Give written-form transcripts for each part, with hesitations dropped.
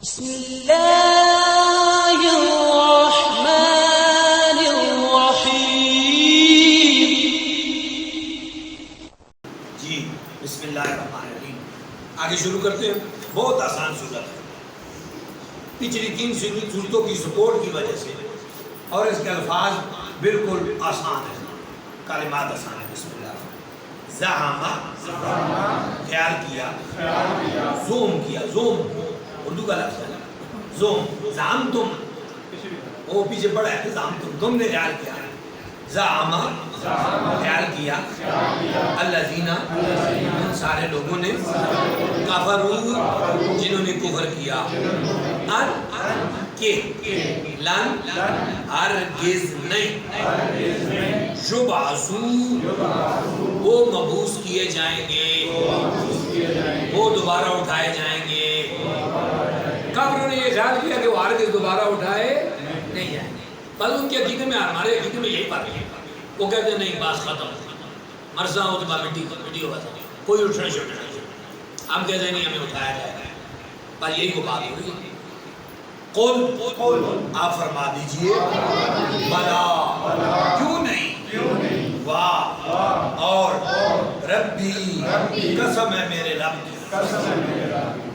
بسم اللہ الرحمن الرحیم. جی بسم اللہ الرحمن الرحیم. آگے شروع کرتے ہیں. بہت آسان صورت ہے. پچھلی 3 صورتوں کی سپورٹ کی وجہ سے اور اس کے الفاظ بالکل آسان ہیں، کلمات آسان ہیں. بسم اللہ. زعما خیال کیا، زوم کیا. زوم اردو کا لفظ ہے. زوم زعمتم، وہ پیچھے پڑا ہے. زعمتم تم نے خیال کیا. زعما خیال کیا. الذین ان سارے لوگوں نے، کفروا جنہوں نے کفر کیا. ان کے لن ہرگز نہیں، یبعثوا وہ مبعوث کیے جائیں گے، وہ دوبارہ اٹھائے جائیں گے. کافروں نے یہ خیال کیا کہ وہ ہرگز دوبارہ اٹھائے نہیں جائیں گے. بس ان کے عقیدے میں، ہمارے عقیدے میں یہی بات ہے. وہ کہتے ہیں نہیں، بات ختم، مرزا ہو تو مٹی ہوا تھا، کوئی اٹھنا چھوٹنا نہیں. ہم کہتے ہیں نہیں، ہمیں اٹھایا جائے گا. بس یہی کو بات ہو رہی ہے. قل آپ فرما دیجئے، بلا کیوں نہیں، واہ اور ربی قسم ہے میرے رب کی،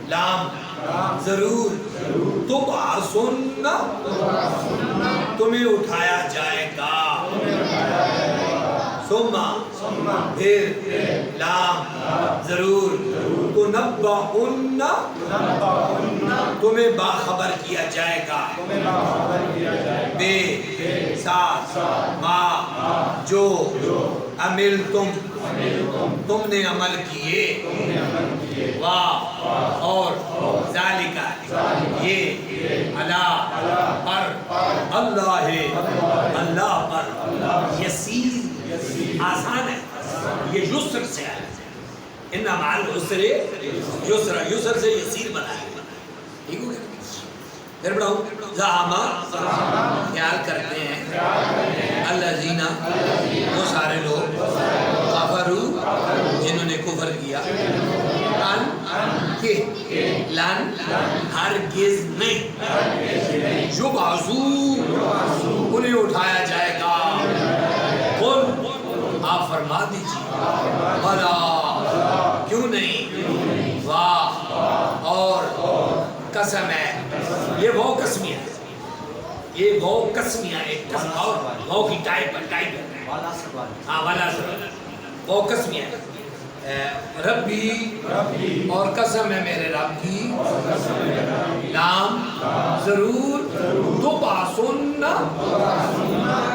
لام ضرور، تبعثن تمہیں اٹھایا جائے گا، ثم پھر لام ضرور، تنبؤن تمہیں باخبر کیا جائے گا، بے ساتھ ما جو عملتم تم نے عمل کیے، واہ اور ذالکہ یہ، علی پر اللہ پر، یسیر آسان ہے. یہ یسر سے ہے، ان مع العسر یسرا، یسر سے یسیر بنایا گیا. ٹھیک ہو گیا؟ پھر پڑھاؤں. زعما خیال کرتے ہیں، الذین وہ سارے لوگ، کفروا جنہوں نے کفر کیا، ان کے لن ہرگز نہیں، یبعثوا انہیں اٹھایا جائے گا. قل آپ فرما دیجیے، بلا کیوں نہیں، واہ اور قسم ہے. یہ وہ قسمیہ ہے، یہ وہ قسمیہ ایک وہ کی ٹائپ ہے. ہاں والا وہ قسمیہ ہے. ربی اور قسم ہے میرے رب کی، لام ضرور، تبعثن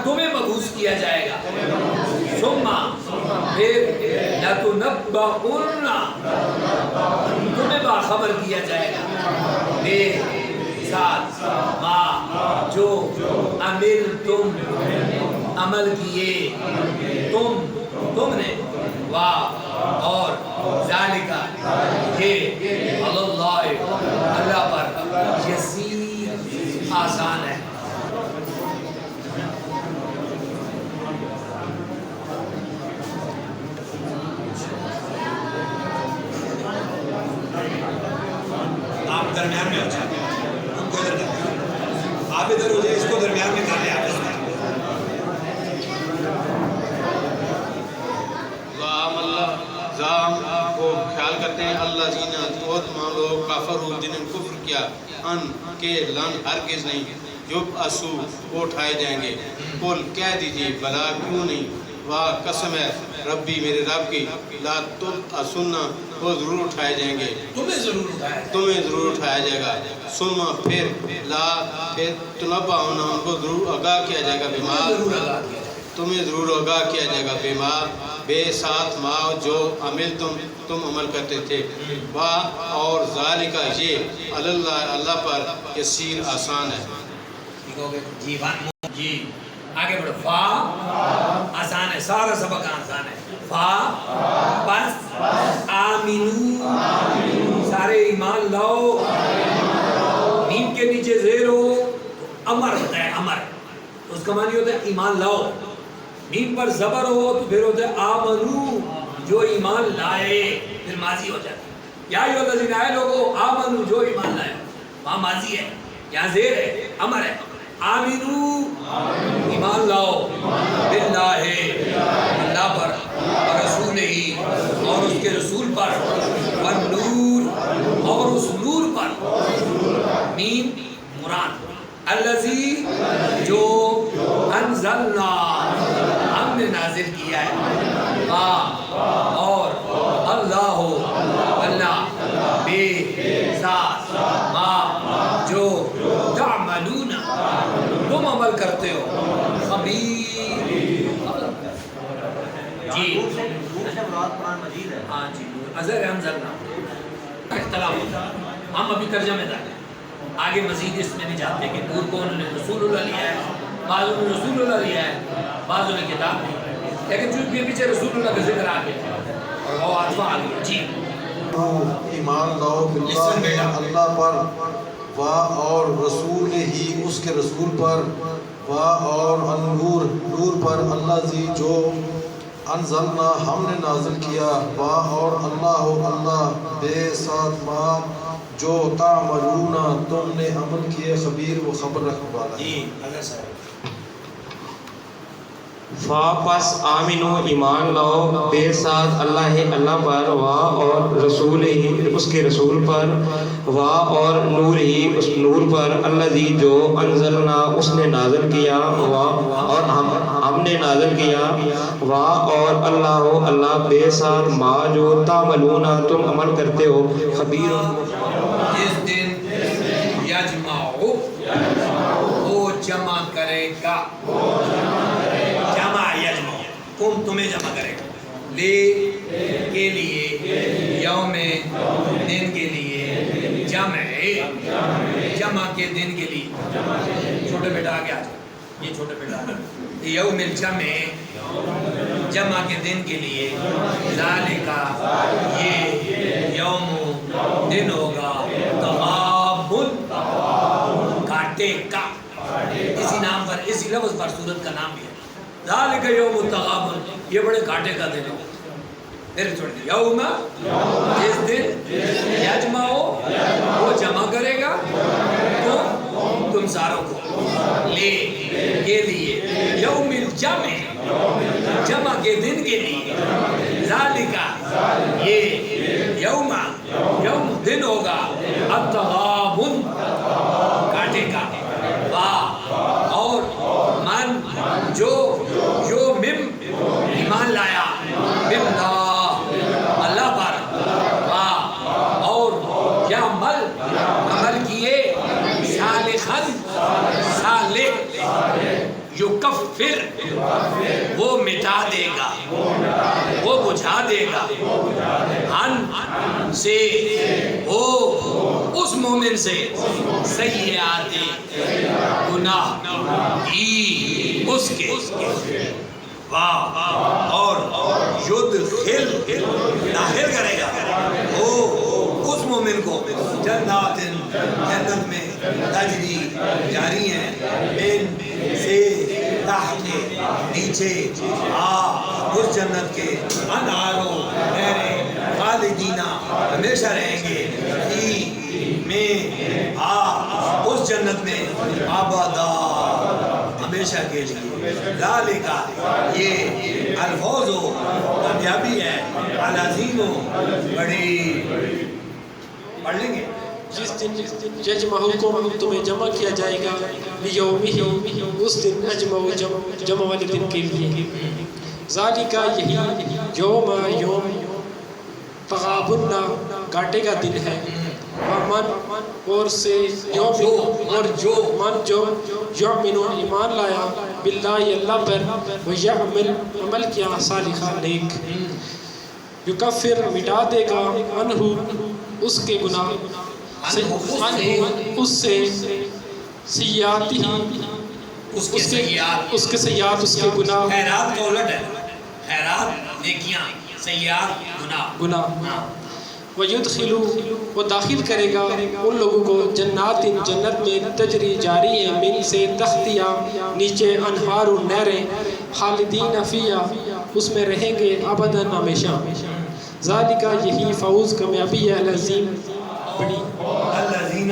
تمہیں مبعوث کیا جائے گا، ثم پھر لتنبؤن تمہیں باخبر کیا جائے گا، بے ساتھ ما جو عملتم عمل کیے تم نے، واہ اور ذالکہ یہ، اللہ پر یسیر آسان ہے. آپ درمیان میں ہو جائیں، ہم کو ادھر کرتے ہیں، آپ ادھر ہو جائے، اس کو درمیان میں کر لیں. آپ اس میں زام کو خیال کرتے ہیں، اللہ زینہ وہ تمام لوگ، کافروا جنہوں نے کفر کیا، ان کے لن ہرگز نہیں، یبعثوا وہ اٹھائے جائیں گے. قل کہہ دیجئے، بلا کیوں نہیں، واہ قسم ہے ربی میرے رب کی، لا تبعثن وہ ضرور اٹھائے جائیں گے، تمہیں ضرور اٹھایا جائے گا. ثم پھر تنبؤن ان کو ضرور آگاہ کیا جائے گا، تمہیں ضرور آگاہ کیا جائے گا، بما بے ساتھ ما جو تم عمل کرتے تھے، واہ اور ذالکہ یہ، اللہ پر یسیر آسان ہے. ٹھیک ہو گیا جی. آگے بڑھو. فا آسان ہے، سارا سبق آسان ہے. فا پس آمینو سارے ایمان لاؤ. نیم کے نیچے زیر ہو، امر ہوتا ہے، امر اس کا معنی ہوتا ہے ایمان لاؤ. نیم پر زبر ہو تو پھر ہوتا ہے آمنو، جو ایمان لائے، پھر ماضی ہو جاتا ہے. یا ایھا الذین آئے لوگو آمنو جو ایمان لائے. وہاں ماضی ہے، یہاں زیر ہے، امر ہے. آمینو ایمان لاؤ باللہ اللہ پر اور رسول ہی اور اس کے رسول پر والنور اور اس نور پر. میم مراد الذی جو انزلنا ہم نے نازل کیا ہے، اور اللہ اللہ بے ذات ما جو تعملون تم عمل کرتے ہو خبیر. جی ہاں جی اظہر انزلنا اختلاف ہوتا ہے. ہم ابھی ترجمے دار ہیں، آگے مزید اس میں نہیں جاتے کہ نور کو انہوں نے رسول اللہ لیا ہے، بعضوں نے رسول اللہ لیا ہے، بعضوں نے کتاب لی، لیکن چونکہ یہ پیچھے رسول اللہ کا ذکر آ گیا اور وہ آتما آ گیا. جی ایمان لاؤ باللہ اللہ پر و اور رسول ہی اس کے رسول پر و اور النور نور پر الذی جو انزلنا ہم نے نازل کیا و اور اللہ اللہ بے ساتھ ما جو تعملون تم نے عمل کیے خبیر و خبر رکھنے والا ہے. جی اللہ صاحب پس آمینو ایمان لاؤ بے ساتھ اللہ پر و اور رسول ہی اس کے رسول پر و اور نور ہی اس نور پر الذی جو انزلنا اس نے نازل کیا و اور ہم نے نازل کیا و اور اللہ بے ساتھ ما جو تعملون تم عمل کرتے ہو خبیر. جس دن یجمعو وہ جمع کرے گا، جمع یجمع کم تمہیں جمع کرے گا، لے کے لیے یوم دن کے لیے جمع کے دن کے لیے. چھوٹے بیٹا آگے آ جائے، یہ چھوٹے بیٹا آگے یوم الجمع جمع کے دن کے لیے. ذالکا یہ یوم دن ہوگا تغابن کانٹے کا، اسی نام پر اسی لفظ پر سورت کا نام بھی ہے. ذالک یوم التغابن یہ بڑے کانٹے کا دن ہے. پھر چھوڑ دی یوم جس دن یجمع وہ جمع کرے گا تم ساروں کو، لے کے لیے یوم الجمع جمع کے دن کے لیے. ذالکا یہ یوم دن ہوگا التغابن کانٹے کا. اور من جو مم ایمان لایا اللہ پر اور یا عمل کیے صالحاً صالح یکفر وہ مٹا دے گا، وہ بجھا دے گا، ان سے وہ اس مومن سے سیئات گناہ ہی اس کے اور یدخل داخل کرے گا وہ اس مومن کو جنات جنت میں تجری جاری ہیں من سے تحت نیچے اس جنت کے انہاروں نہریں خالدینہ ہمیشہ رہیں گے فی میں اس جنت میں آبادا ہمیشہ کے لیے. ذالکا یہ الفوز و کامیابی ہے العظیم و بڑی. پڑھ لیں گے. جس دن یجمعکم تمہیں جمع کیا جائے گا لیومہ اس دن اجمع جمع والے دن کے لیے. ذالکا یہی یوم تغابن کانٹے کا دن ہے. ومن اور سے اور جو من جو یؤمنون ایمان لایا باللہ اللہ پر ویعمل عمل کیا صالحا نیک یکفر مٹا دے گا عنہ اس کے گناہ اس سے سیئات ہی اس کے سیئات اس کے گناہ. خیرات کا الٹ ہے، خیرات نیکیاں، سیئات گناہ. وَيُدْخِلُ وہ داخل کرے گا ان لوگوں کو جنات جنت میں تجری جاری ہے من سے تختیاں نیچے انہار و نہریں خالدین فیہا اس میں رہیں گے ابداً ہمیشہ. ذالکہ یہی فوز کامیابی ہے العظیم بڑی. الذین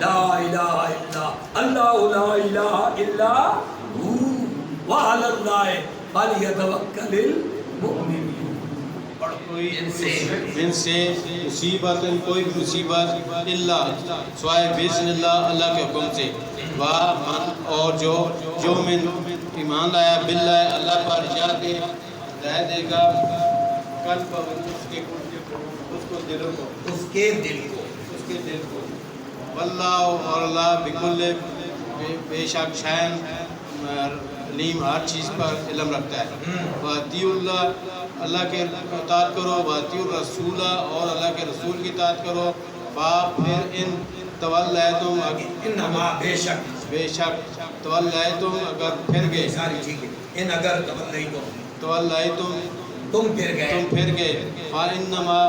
لا الہ الا اللہ لا الہ الا ہو وعلی اللہ فلیتوکل المؤمنون. کوئی ان سے مصیبت کوئی بھی مصیبت اللہ سوائے بسم اللہ اللہ کے حکم سے اور جو من ایمان لایا باللہ اللہ پر جاتے ہدایت دے گا کل پر اس کے دل کو واللہ اور اللہ بکل بے شک شائن علیم ہر چیز پر علم رکھتا ہے. وَأَطِیعُوا اللہ اللہ کے اطاعت کرو. وَأَطِیعُوا الرَّسُولَ اور اللہ کے رسول کی اطاعت کرو. پھر ان تولیتم انما بے شک تولیتم اگر پھر گئے ساری چیزیں ان اگر تولیتم تم پھر گئے فَإِنَّمَا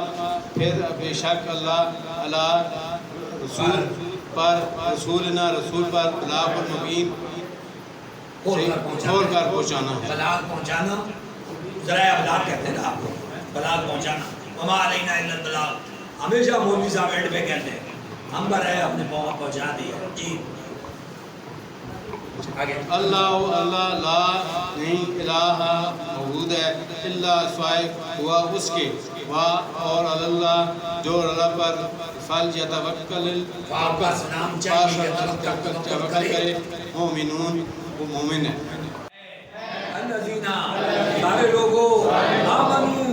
پھر بے شک اللہ اللہ رسول پر رسولنا رسول پر بلاغ المبین کھول کر پہنچانا ہے. بلاغ پہنچانا ذرائع ابلاغ کہتے ہیں آپ کو بلاغ پہنچانا. وما علینا الا البلاغ. ہمیشہ مولوی صاحب اینڈ پہ کہتے ہیں ہم پر ہے اپنے پہنچا دیا. جی آگے اللہ اللہ لا نہیں الہ موجود ہے اللہ سوائے ہوا اس کے اور اللہ جو اللہ پر فلیتوکل توکل کرے مومنون وہ مومن ہے. الذین سارے لوگوں آمنو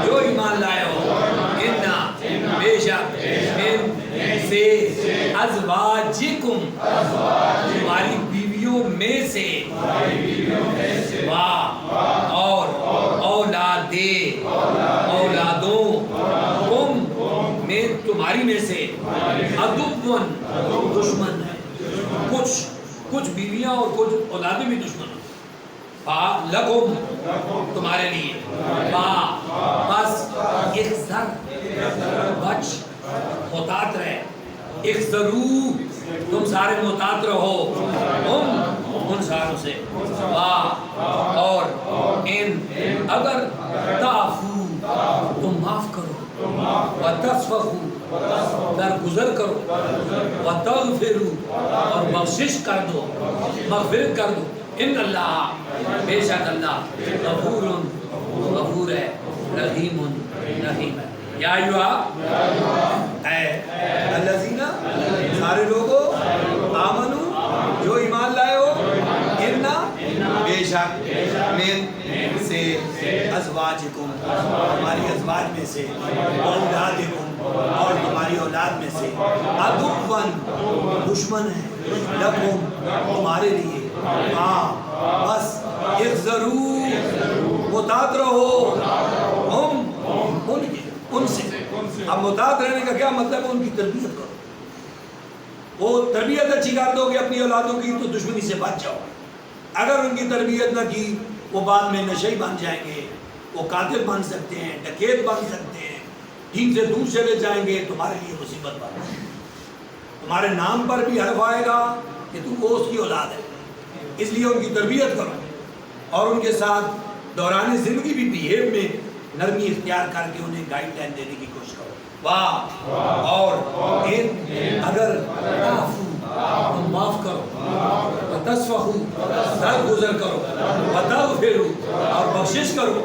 جو ایمان لائے ہو انا بے شک من سے ازواجکم تمہاری بیویوں میں سے اور اولادوں تم میں تمہاری میں سے عدوًا دشمن ہے. کچھ بیویاں اور کچھ اولادیں بھی دشمن ہیں. لکم تمہارے لیے بس احذر بچ محتاط رہے. احذروا تم سارے محتاط رہو ان ساروں سے. اور ان اگر تعفو تم معاف کرو وتصفحوا درگزر کرو وتغفروا اور بخشش کر دو مغفرت کر دو. ان اللہ بے شک اللہ غفور ہے رحیم ہے. یا اے الذین سارے لوگوں آمنو جو ایمان لائے ہو انا بے شک من سے ازواجکم تمہاری ازواج میں سے اولادکم اور تمہاری اولاد میں سے عدوًا دشمن ہے لکم تمہارے لیے. بس احذروا محتاط رہو ان سے. اب محتاط رہنے کا کیا مطلب ہے؟ ان کی تربیت کرو. وہ تربیت اچھی کر دو گے اپنی اولادوں کی تو دشمنی سے بچ جاؤ. اگر ان کی تربیت نہ کی وہ بعد میں نشئی بن جائیں گے, وہ قاتل بن سکتے ہیں, ڈکیت بن سکتے ہیں, دین سے دور چلے جائیں گے. تمہارے لیے مصیبت بن جائے. تمہارے نام پر بھی حرف آئے گا کہ تم وہ اس کی اولاد ہے. اس لیے ان کی تربیت کرو اور ان کے ساتھ دوران زندگی بھی بیہیو میں نرمی اختیار کر کے انہیں گائیڈ لائن دینے کی کوشش کرو. اور اگر تم معاف کرو وتصفحوا درگزر کرو وتغفروا اور بخشش کرو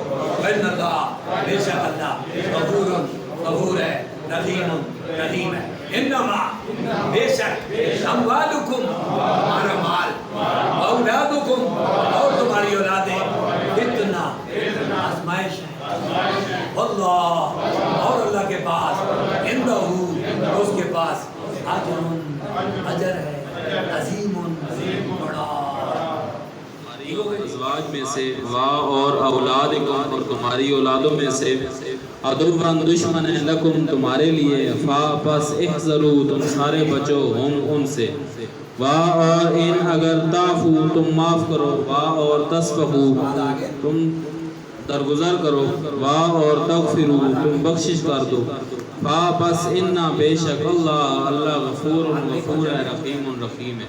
فإن اللہ بے شک اللہ غفور ہے رحیم ہے. انما بے شک اموالکم تمہارا مال اولادکم اور تمہاری اولادیں فتنہ آزمائش ہے. اللہ اور اللہ کے پاس عندہ اس کے پاس اجر ہے عظیم بڑا. ازواج میں سے اور اولادکم اور تمہاری اولادوں میں سے عدوًا دشمن ہے لکم تمہارے لیے پس احذروا تم سارے بچو ان سے. اور ان اگر تعفو تم معاف کرو اور تصفحوا تم درگزر کرو اور تغفروا تم بخشش کر دو. پس انا بے شک اللہ غفور ہے رحیم ہے.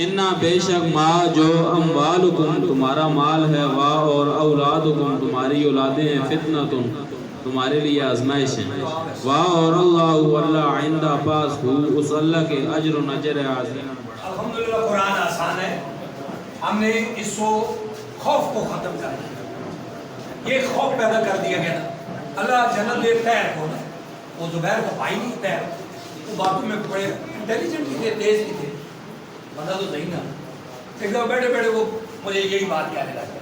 انا بے شک ما جو اموالکم تمہارا مال ہے اور اولادکم تمہاری اولادیں ہیں فتنتن تمہارے لیے آزمائش ہے واہ اور اللہ آئندہ پاس ہو اس اللہ کے اجر و نجر عظیم. الحمدللہ قرآن آسان ہے. ہم نے اس کو خوف کو ختم کر دیا. یہ خوف پیدا کر دیا گیا نا. اللہ جنت دے تیر کو نا, وہ زبیر کو پائی نہیں تیر, وہ باتوں میں بڑے انٹیلیجنٹ بھی تھے, تیز بھی تھے, بندہ تو صحیح نا. ایک دفعہ بیٹھے بیٹھے وہ مجھے یہی بات کہنے لگا.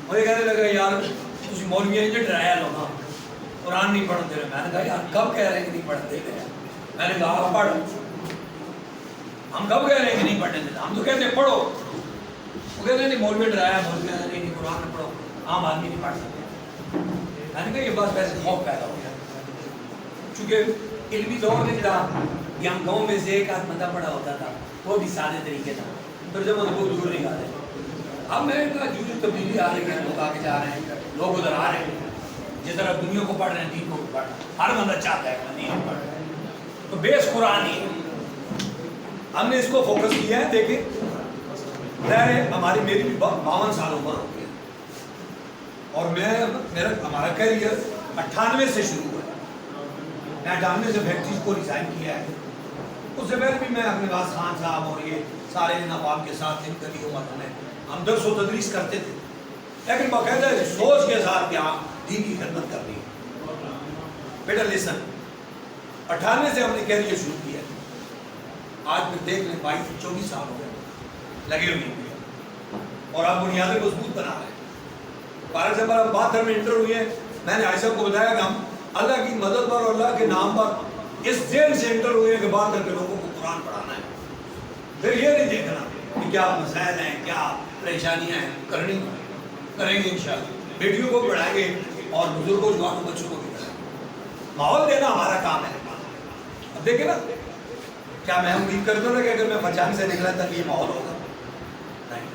مجھے کہنے لگا یار تسی مولوی جو ڈرایا لو نا قرآن نہیں پڑھتے رہے. میں نے کہا یار کب کہہ رہے ہیں کہ نہیں پڑھتے رہے. میں نے کہا آپ پڑھ. ہم کب کہہ رہے ہیں کہ نہیں پڑھنے دیتے, ہم تو کہتے ہیں پڑھو. وہ کہتے ہیں نہیں مولوی ڈرایا, مولوی کہتے ہیں نہیں قرآن میں پڑھو, عام آدمی نہیں پڑھ سکتے. میں نے کہا یہ بات ویسے خوف پیدا ہو گیا چونکہ علمی دور نہیں تھا کہ ہم گاؤں میں سے ایک آدھ بندہ پڑا ہوتا تھا, وہ بھی سادے طریقے تھا. پھر جب وہ دور نہیں آ رہے, اب میں نے کہا جو تبدیلی آ رہی ہے, لوگ آگے جا رہے ہیں, لوگ ادھر آ رہے ہیں, جس طرح دنیا کو پڑھ رہے ہیں دین کو بھی پڑھ رہے ہیں. ہر بندہ چاہتا ہے کہ دین پڑھ رہے ہیں, تو بیس قرآن ہی ہے. ہم نے اس کو فوکس کیا ہے. دیکھیں ہماری میری بھی 52 سال عمر ہو گئی اور ہمارا کیریئر 98 سے شروع ہوا ہے. میں 98 سے فیکٹریز کو ریزائن کیا ہے. اس سے پہلے بھی میں اپنے پاس خان صاحب اور یہ سارے نواب کے ساتھ ان کبھی عمر میں ہم درس و تدریس کرتے تھے, لیکن باقاعدہ سوچ کے ساتھ کہ ہاں دین کی خدمت کرنی ہے. بیٹا لیسن 98 سے ہم نے کیریئر شروع کیا ہے. آج میں دیکھ لیں 22-24 سال ہو گئے لگے ہوئے ہیں اور آپ بنیادیں مضبوط بنا رہے ہیں. بارہ سے بارہ 72 میں انٹر ہوئے ہیں. میں نے عائشہ کو بتایا کہ ہم اللہ کی مدد پر اور اللہ کے نام پر اس ذہن سے انٹر ہوئے ہیں کہ بات کر کے لوگوں کو قرآن پڑھانا ہے. پھر یہ نہیں دیکھنا کہ کیا مسائل ہیں, کیا پریشانیاں ہیں, کریں گے انشاءاللہ. بیٹیوں کو پڑھائیں گے اور بزرگوں جوانوں بچوں کو بھی پڑھائیں گے. ماحول دینا ہمارا کام ہے. اب دیکھیں نا, کیا میں امید کرتا ہوں نا کہ اگر میں پہچان سے نکلا تب یہ ماحول ہوگا نہیں,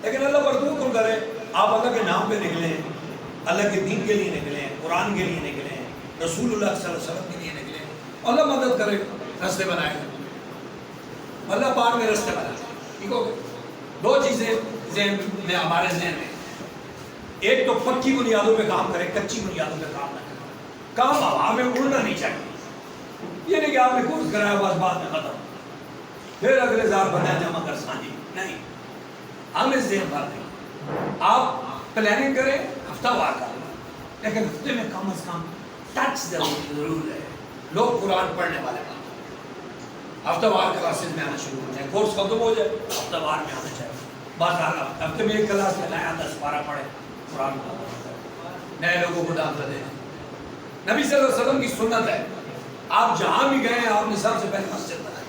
لیکن اللہ پر توکل کرے. آپ اللہ کے نام پہ نکلیں, اللہ کے دین کے لیے نکلیں, قرآن کے لیے نکلیں, رسول اللہ صلی اللہ علیہ وسلم کے لیے نکلیں. اللہ مدد کرے, راستے بنائے گا. اللہ پاک میں راستے بنائے. ٹھیک ہو گئے. 2 چیزیں ذہن میں ہمارے ذہن میں, ایک تو پکی بنیادوں پہ کام کرے, کچی بنیادوں پہ کام نہ کرے. کام ہوا میں اڑنا نہیں چاہیے. یہ نہیں کہ آپ نے کورس کرایا بس بعد میں ختم, پھر اگلے 1000 بندہ جمع کر سانجی نہیں. ہم اس ذہن پر نہیں. آپ پلاننگ کریں, ہفتہ وار کا, لیکن ہفتے میں کم از کم ٹچ ضرور ہے. لوگ قرآن پڑھنے والے بات, ہفتہ وار کلاسز میں آنا شروع ہو جائے. کورس ختم ہو جائے, ہفتہ وار میں آنا چاہیے. بس ہفتے میں 1 کلاس میں نیا 10-12 پڑھے قرآن کو, نئے لوگوں کو داخلہ دیں. نبی صلی اللہ علیہ وسلم کی سنت ہے, آپ جہاں بھی گئے آپ نے سب سے پہلے مسجد بنائی.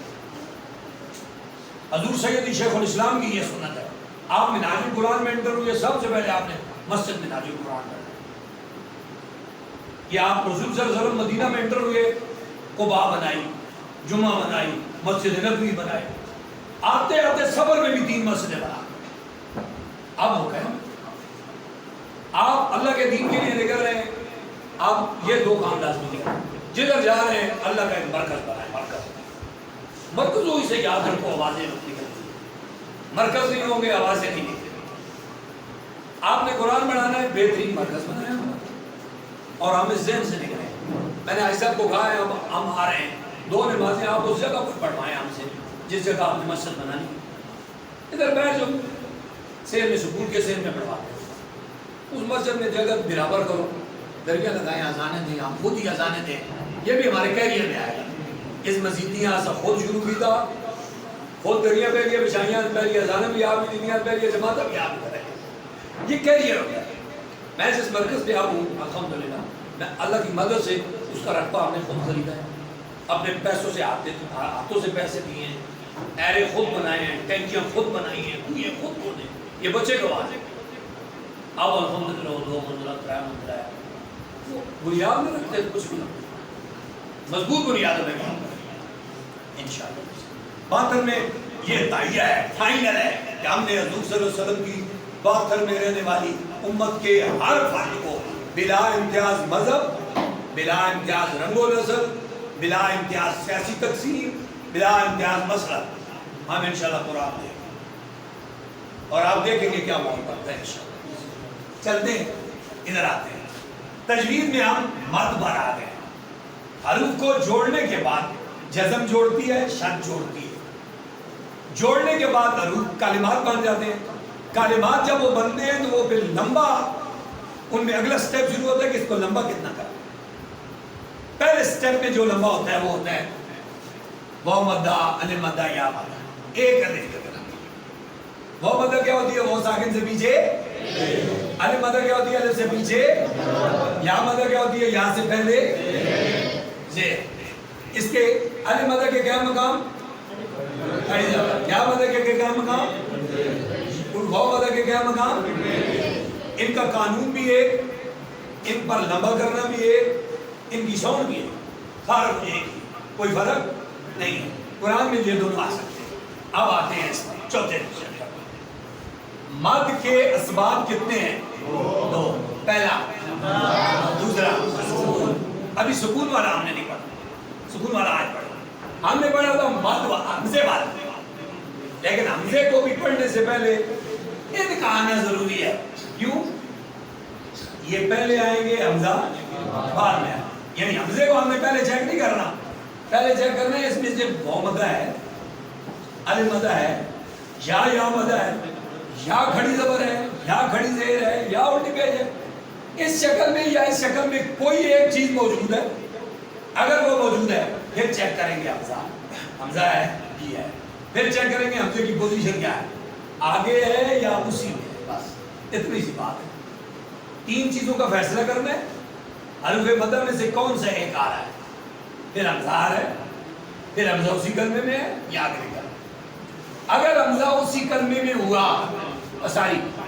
حضور سیدی شیخ الاسلام کی یہ سنت ہے. آپ منہاج القرآن میں انٹر ہوئے, سب سے پہلے آپ نے مسجد منہاج القرآن بنائی. یہ آپ رسول صلی اللہ علیہ وسلم مدینہ میں انٹر ہوئے, قباء بنائی, جمعہ بنائی, مسجد نبوی بنائی. آتے آتے صبر میں بھی 3 مسجدیں بنا. اب ہو گئے آپ اللہ کے دین کے لیے نکل رہے ہیں. آپ یہ 2 کام لازمی کریں. جدھر جا رہے ہیں اللہ کا ایک مرکز بنائیں. مرکز ہو, اسے یاد رکھو, آوازیں نکلتی ہیں. مرکز نہیں ہوں گے آوازیں نہیں نکلیں. آپ نے قرآن بنانا ہے, بہترین مرکز بنایا اور ہم اس ذہن سے نکلے. میں نے عائشہ کو کہا ہے اب ہم آ رہے ہیں 2 نمازیں آپ اس جگہ پر پڑھوائیں ہم سے جس جگہ آپ نے مسجد بنانی. ادھر بیٹھ جو سیر میں سکول کے سیر میں پڑھواتے ہیں, اس مسجد میں جگہ برابر کرو, درگاہ لگائیں, اذانیں دیں, ہم خود ہی اذانیں دیں. یہ بھی ہمارے کیریئر میں آئے گا. اس مزیدیاں سے خود شروع کی تھا, خود دریا پہ لیا بچائیاں پہ لیا, اذانیں بھی آپ کی دنیا پہ لیا, جماعتیں بھی آپ کریں. یہ کیریئر ہو گیا. میں جس مرکز پہ آپ ہوں الحمدللہ, میں اللہ کی مدد سے اس کا رقبہ ہم نے خود خریدا ہے, اپنے پیسوں سے ہاتھوں سے پیسے دیے ہیں, ایرے خود بنائے ہیں, ٹینکیاں خود بنائی ہیں, کنویں خود کھودے. یہ بچے گواہ ہیں. اب الحمدللہ 2 منزلہ 3 منزلہ ہے. بنیاد میں رکھتے کچھ بھی نہ, مضبوط بنیادوں میں کام کریں انشاءاللہ. 72 میں یہ تائیہ ہے, فائنل ہے کہ ہم نے حضور صلی اللہ علیہ وسلم کی 72 میں رہنے والی امت کے ہر فرد کو بلا امتیاز مذہب, بلا امتیاز رنگ و نسل, بلا امتیاز سیاسی تقسیم, بلا امتیاز مسلک ہم انشاءاللہ قرآن دیں گے. اور آپ دیکھیں گے کیا محبت ہے انشاءاللہ. چلتے ہیں, ادھر آتے ہیں. تجوید میں ہم مد پر آ گئے. حروف کو جوڑنے کے بعد جزم جوڑتی ہے، شد جوڑتی ہے. جوڑنے کے بعد حروف کلمات بن جاتے ہیں. کلمات جب وہ بنتے ہیں تو وہ پھر لمبا، ان میں اگلا سٹیپ شروع ہوتا ہے کہ اس کو لمبا کتنا کرنا. پہلے سٹیپ میں جو لمبا ہوتا ہے وہ ہوتا ہے واو مدہ، الف مدہ، یا مدہ. ایک الف کا کرنا. واو مدہ کیا ہوتی ہے؟ واو ساکن سے پیچھے. الف مدہ کیا ہوتی ہے؟ الف سے پیچھے. یا مدہ کیا ہوتی ہے؟ یا سے پہلے زیر. اس کے الف مدہ کے کیا مقام؟ یا مدہ کے کیا مقام؟ واو مدہ کے کیا مقام؟ ان کا قانون بھی ایک، ان پر لمبا کرنا بھی ایک، ان کی ساؤنڈ بھی ایک، فرق ایک ہی، کوئی فرق نہیں ہے. قرآن میں یہ دونوں آ سکتے ہیں. اب آتے ہیں اس میں چوتھے چیپٹر. مد کے اسباب کتنے ہیں؟ دو. پہلا، دوسرا. ابھی سکون والا ہم نے نہیں پڑھا، سکون والا آج پڑھا. ہم نے پڑھا تھا مد حمزے والا، لیکن حمزے کو بھی پڑھنے سے پہلے ان کا آنا ضروری ہے. کیوں؟ یہ پہلے آئیں گے حمزہ بعد میں. یعنی حمزے کو ہم نے پہلے چیک نہیں کرنا، پہلے چیک کرنا ہے اس میں سے واو مدہ ہے، الف مدہ ہے، یا مدہ ہے، یا کھڑی زبر ہے، یا کھڑی زیر ہے، یا الٹی پیش ہے. اس شکل میں یا اس شکل میں کوئی ایک چیز موجود ہے. اگر وہ موجود ہے پھر چیک کریں گے حمزہ ہے یہ ہے. پھر چیک کریں گے حمزے کی پوزیشن کیا ہے، آگے ہے یا اسی میں ہے. بس اتنی سی بات ہے. تین چیزوں کا فیصلہ کرنا ہے. حروف مدہ میں سے کون سا ایک آ رہا ہے، پھر حمزہ آ رہا ہے، پھر حمزہ اسی کلمے میں ہے یا اگلے کلمے. اگر حمزہ اسی کلمے میں ہوا،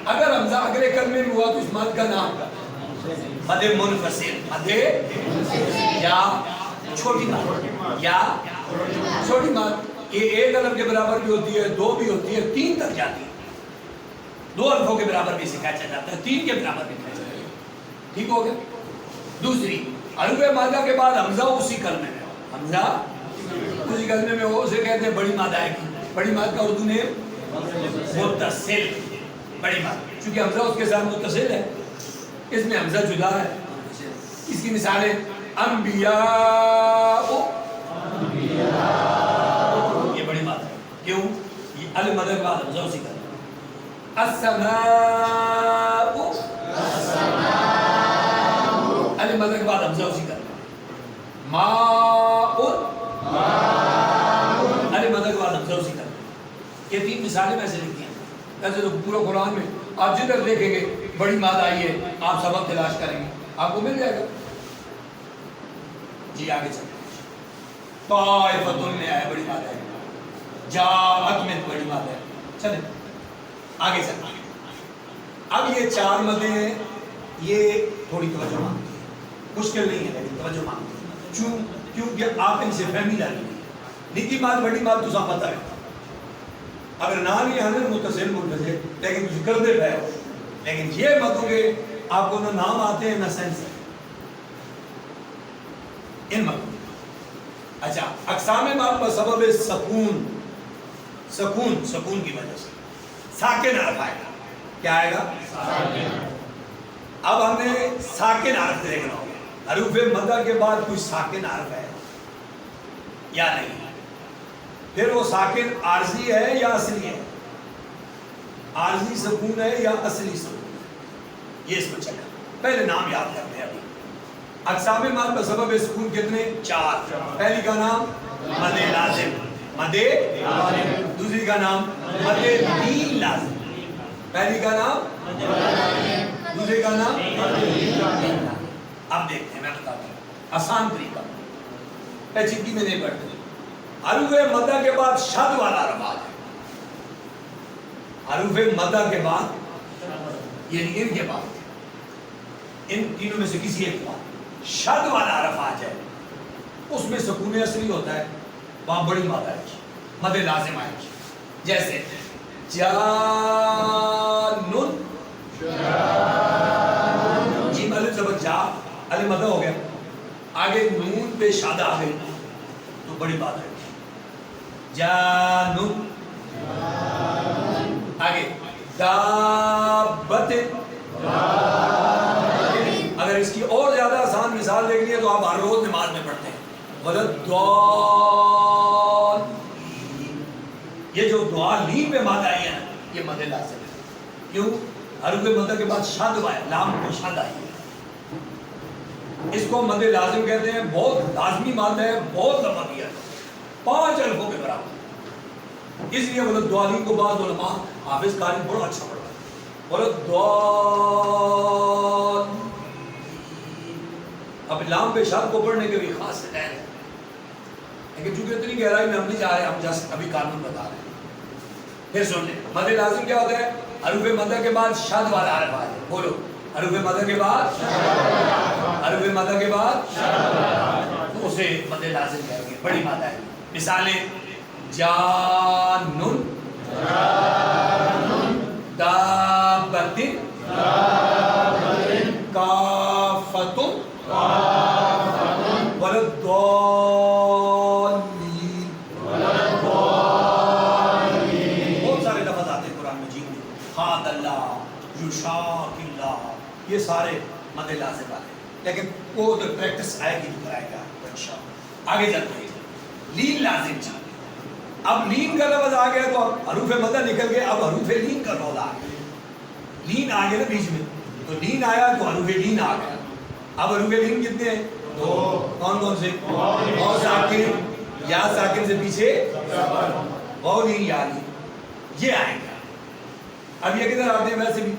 اگر حمزہ اگلے کلمے میں ہوا تو اس مد کا نام مد منفصل، مد یا چھوٹی مد، یا چھوٹی مد. یہ ایک الف کے برابر بھی ہوتی ہے، دو بھی ہوتی ہے، تین تک جاتی ہے. دو الفوں کے برابر بھی کھینچا جاتا ہے، تین کے برابر بھی کھینچا جاتا ہے. ٹھیک ہو گیا. دوسری، حروف مادہ کے بعد حمزہ اسی کلمے میں ہو، حمزہ اسی کلمے میں ہو، اسے کہتے ہیں بڑی ماد آئے گی. بڑی ماد کا اردو نیم متصل. بڑی ماد چونکہ حمزہ اس کے ساتھ متصل ہے، اس میں حمزہ جدا ہے. اس کی مثالیں انبیاء، یہ بڑی ماد ہے. کیوں؟ یہ الف مدہ کے بعد حمزہ اسی کلمے. السماء، الف مدہ کے بعد حمزہ اسی کلمے. ماء، الف مدہ کے بعد حمزہ اسی کلمے. یہ تین مثالیں میں سے لکھی ہیں. ایسے تو پورا قرآن میں آپ جدھر دیکھیں گے بڑی ماد آئی ہے، آپ سبق تلاش کریں گے آپ کو مل جائے گا. جی آگے چلیں. طائفۃ میں آئے بڑی ماد ہے، جاءت میں بڑی ماد ہے. چلیں آگے چلیں. اب یہ چار مدیں ہیں، یہ تھوڑی توجہ مانگتی ہے، مشکل نہیں ہے لیکن توجہ مانگتی ہے. کیونکہ آپ ان سے فہمی لانی ہے. نکی ماد بڑی ماد تو پتہ ہے، اگر نام یہ حضرت متصل منفصل لیکن کچھ کر دے پائے ہو. لیکن یہ مت ہو کہ آپ کو نہ نام آتے ہیں نہ سینس ہے ان مت. اچھا، اقسام ماد بسبب سکون، سکون کی وجہ سے ساکن حرف آئے گا. کیا آئے گا؟ اب ہمیں ساکن حرف دیکھنا ہوگا. حروف مدہ کے بعد کوئی ساکن حرف ہے یا نہیں، پھر وہ ساکن عارضی ہے یا اصلی ہے، عارضی سکون ہے یا اصلی سکون ہے، یہ اس کو چکا. پہلے نام یاد کرتے ہیں. ابھی اقسام ماد بسبب سکون کتنے؟ چار. پہلی کا نام مد لازم، مد. دوسری کا نام مد دین لازم. پہلی کا نام، دوسری کا نام. اب دیکھتے ہیں، میں بتاتا ہوں آسان طریقہ، پیچیدگی میں نہیں پڑھتے. حروف مدہ کے بعد شد والا حرف آ جائے. حروف مدہ کے بعد یعنی ان کے بعد، ان تینوں میں سے کسی ایک بعد شد والا حرف آ جائے، اس میں سکون اصلی ہوتا ہے، وہاں بڑی مد آئے گی، مد لازم آئے گی. جیسے جانن، جیم الف زبر جا، الف مدہ ہو گیا، آگے نون پہ شادہ آ گئی تو بڑی بات ہے. جانن. آگے دابت، اگر اس کی اور دیکھنی ہے تو آپ ہر روز نماز میں پڑھتے ہیں ولد یہ جو دعا لین پہ مد آئی ہے نا یہ مد لازم ہے. کیوں؟ حروف مد کے بعد شد آیا، لام پہ شد آئی ہے، اس کو مد لازم کہتے ہیں. بہت لازمی مد ہے، بہت لمبا دیا ہے، 5 حرفوں کے برابر. اس لیے ولد الضالین کو بعض علماء حافظ قاری بڑا اچھا پڑھا ہے ولد الضالین. اب لام پہ شد کو پڑھنے کے بھی خاص ہے، لیکن چونکہ اتنی گہرائی میں ہم نہیں جا رہے، ہم جسٹ ابھی قانون بتا رہے ہیں. پھر سن لیں مد لازم کیا ہوتا ہے؟ حروف مد کے بعد شد والا حرف آ جائے. بولو حروف مد کے بعد، حروف مد کے بعد تو اسے مد لازم کہیں گے. بڑی مد ہے. مثالیں جانن، دابتن، کافتن، ولدالین. بہت سارے لفظ آتے ہیں قرآن مجید میں. خاد اللہ، یشاق اللہ، یہ سارے مد لازم والے. لیکن وہ تو پریکٹس آئے گی تو کرائے گا انشاءاللہ. آگے چلتے ہیں لین لازم چاہیے. اب لین کا لفظ آ گیا تو اب حروف مدہ نکل گئے، اب حروف لین کا لفظ آ گیا. لین آ گیا نا بیچ میں، تو لین آیا تو حروف لین آ گیا. اب حروف لین کتنے ہیں؟ 2. کون کون سے؟ واو ساکن، یا ساکن سے پیچھے واو لین یا لین، یہ آئیں گے. اب یہ کدھر آتے ہیں ویسے بھی،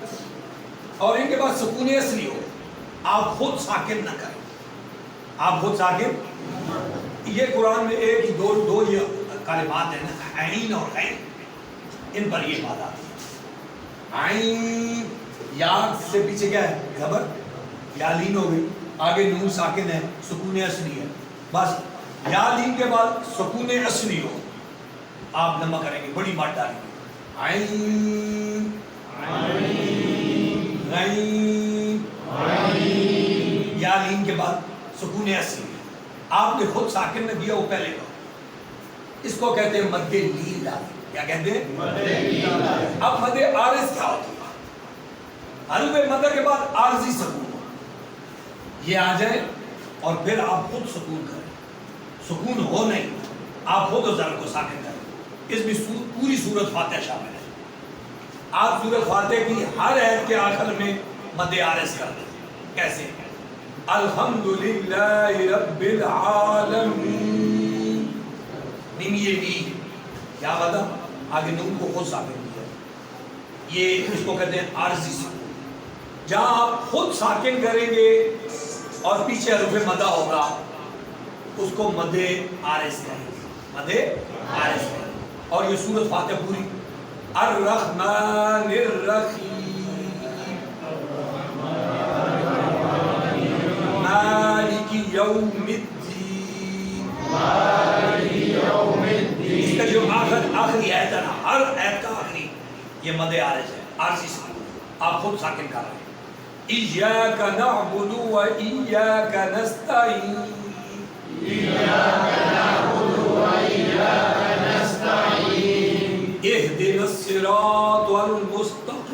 اور ان کے بعد سکون اصلی ہو. آپ خود ساکن نہ کریں، آپ خود ساکن. یہ قرآن میں ایک ہی دو یہ کلمات ہیں نا، عین اور غین، ان پر یہ بات آتی ہے. عین یا سے پیچھے کیا ہے؟ زبر، یا لین ہو گئی، آگے نون ساکن ہے، سکون اصلی ہے. بس یا لین کے بعد سکون اصلی ہو، آپ لمبا کریں گے، بڑی مات ڈالیں گے. عین، غین، یا لین کے بعد سکون اصلی. آپ نے خود ساکن نے دیا وہ پہلے کا، اس کو کہتے ہیں مد لین لازم. کیا کہتے ہیں؟ مد لین لازم. اب مد عارض کیا ہوتی ہے؟ حروف مد کے بعد عارضی سکون یہ آ جائے اور پھر آپ خود سکون کریں. سکون ہو نہیں، آپ خود ضرب کو ساکن کریں. اس میں پوری سورت فاتحہ شامل ہے. آپ سورت فاتحہ کی ہر آیت کے آخر میں مد عارض کر دیں. کیسے؟ الحمدللہ رب العالمین. نیم یہ بھی کیا وعدہ؟ آگے نون کو خود ساکن کیا، یہ اس کو کہتے ہیں عارضی سکون. جہاں آپ خود ساکن کریں گے اور پیچھے حروف مدہ ہوگا اس کو مد عارض کہیں گے، مد عارض کہیں گے. اور یہ سورت فاتحہ پوری الرحمن الرحیم مالک یوم الدین. اس کا جو آخری آیت ہے نا، ہر آیت کا آخری یہ مد عارض ہے، عارضی سکون. آپ خود ساکن کر رہے ہیں. ایاک نعبد و ایاک نستعین. اهدنا الصراط المستقیم.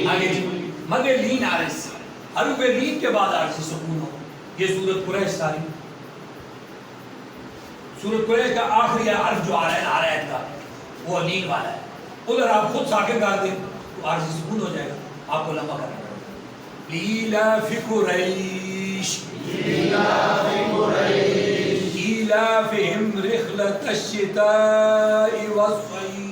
آگے مد لین عارض، حروف لین کے بعد عارضی سکون ہو. یہ سورت قریش ساری، سورت قریش کا آخری حرف جو آ رہا ہے ہر آیت کا وہ لین والا ہے. ادھر آپ خود ساکن کر دیں تو عارضی سکون ہو جائے گا. آپ کو لمبا کرنا پڑے گا. لیلاف قریش ایلافہم رحلۃ الشتاء والصیف.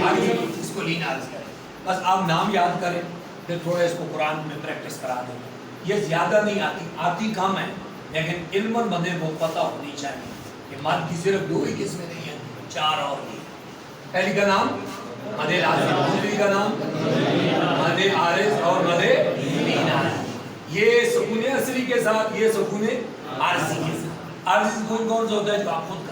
آگے اس کو لین عارض کریں. بس آپ نام یاد کریں، پھر تھوڑا اس کو قرآن میں پریکٹس کرا دیں. یہ زیادہ نہیں آتی کم ہے، لیکن علم بندے کو پتہ ہونی چاہیے کہ مد کی صرف 2 ہی قسمیں نہیں ہیں، 4 اور بھی. پہلی کا نام مد لازم، دوسری کا نام مد عارض اور مد لین عارض. یہ سکون اصلی کے ساتھ، یہ سکون عارضی کے ساتھ. عارضی کون کون سے ہوتا ہے جو آپ خود